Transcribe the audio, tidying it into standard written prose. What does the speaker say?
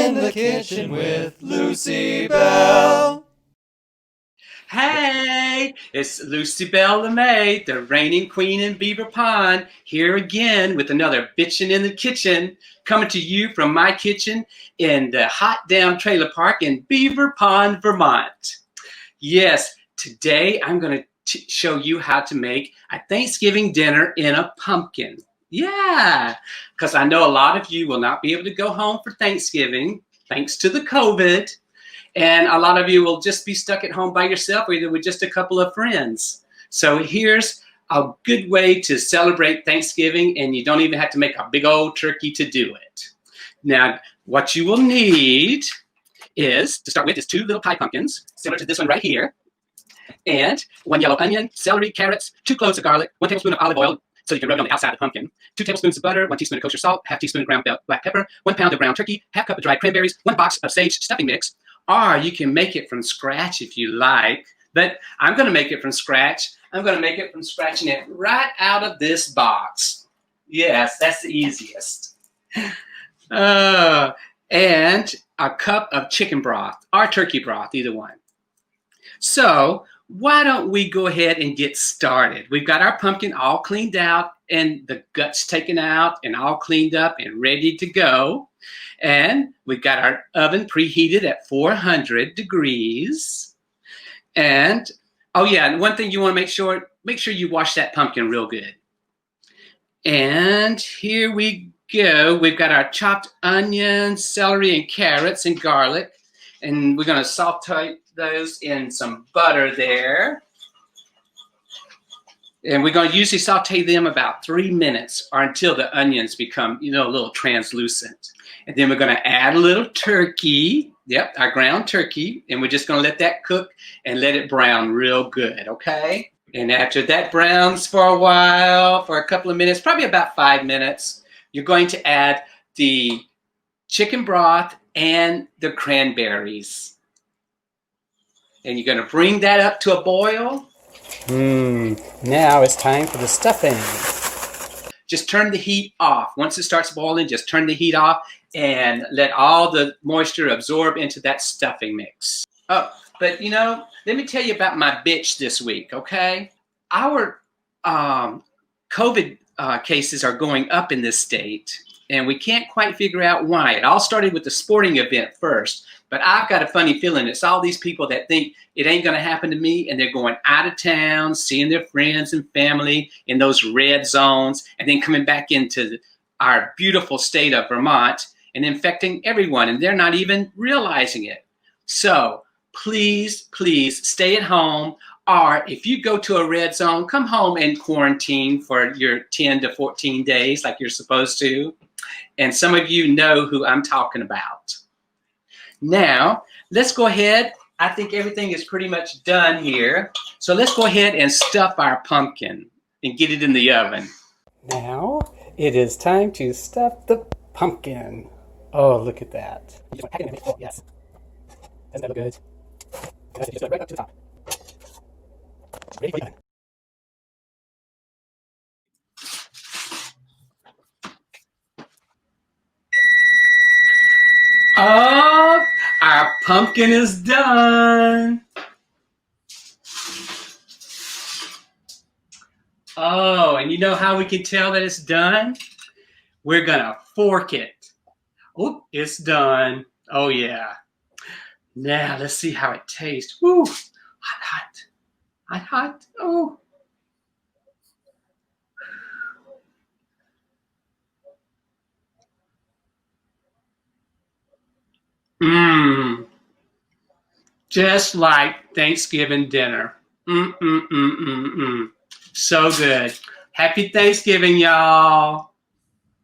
in the Kitchen with Lucy Belle. Hey, it's Lucy Belle the maid, the reigning queen in Beaver Pond, here again with another Bitchin in the Kitchen, coming to you from my kitchen in the hot down trailer park in Beaver Pond, Vermont. Yes, today I'm going to show you how to make a Thanksgiving dinner in a pumpkin. Yeah, because I know a lot of you will not be able to go home for Thanksgiving thanks to the COVID. And a lot of you will just be stuck at home by yourself or either with just a couple of friends. So here's a good way to celebrate Thanksgiving, and you don't even have to make a big old turkey to do it. Now, what you will need is, to start with, is 2 little pie pumpkins, similar to this one right here, and 1 yellow onion, celery, carrots, 2 cloves of garlic, 1 tablespoon of olive oil, so you can rub it on the outside of the pumpkin, 2 tablespoons of butter, 1 teaspoon of kosher salt, ½ teaspoon of ground black pepper, 1 pound of ground turkey, ½ cup of dried cranberries, 1 box of sage stuffing mix. Or you can make it from scratch if you like, but I'm going to make it from scratch. I'm going to make it from scratching it right out of this box. Yes, that's the easiest. And a cup of chicken broth or turkey broth, either one. So why don't we go ahead and get started? We've got our pumpkin all cleaned out and the guts taken out and all cleaned up and ready to go. And we've got our oven preheated at 400 degrees. And, oh yeah, and one thing you want to make sure you wash that pumpkin real good. And here we go. We've got our chopped onions, celery, and carrots and garlic. And we're going to saute those in some butter there. And we're going to usually saute them about 3 minutes or until the onions become, a little translucent. And then we're going to add a little turkey. Yep, our ground turkey. And we're just going to let that cook and let it brown real good, okay? And after that browns for a while, for a couple of minutes, probably about 5 minutes, you're going to add the chicken broth and the cranberries. And you're going to bring that up to a boil. Now it's time for the stuffing. Just turn the heat off. Once it starts boiling, just turn the heat off and let all the moisture absorb into that stuffing mix. Oh, but let me tell you about my bitch this week, okay? Our COVID cases are going up in this state, and we can't quite figure out why. It all started with the sporting event first, but I've got a funny feeling it's all these people that think it ain't going to happen to me, and they're going out of town, seeing their friends and family in those red zones, and then coming back into our beautiful state of Vermont and infecting everyone, and they're not even realizing it. So please, please stay at home, or if you go to a red zone, come home and quarantine for your 10 to 14 days like you're supposed to. And some of you know who I'm talking about. Now, let's go ahead. I think everything is pretty much done here. So let's go ahead and stuff our pumpkin and get it in the oven. Now it is time to stuff the pumpkin. Oh, look at that. Oh, yes. Doesn't that look good? Just right up to the top. Ready for the oven. Oh, our pumpkin is done. Oh, and you know how we can tell that it's done? We're gonna fork it. Oh, it's done. Oh yeah. Now let's see how it tastes. Woo, hot, hot, hot, hot. Oh. Mmm. Just like Thanksgiving dinner. So good. Happy Thanksgiving, y'all.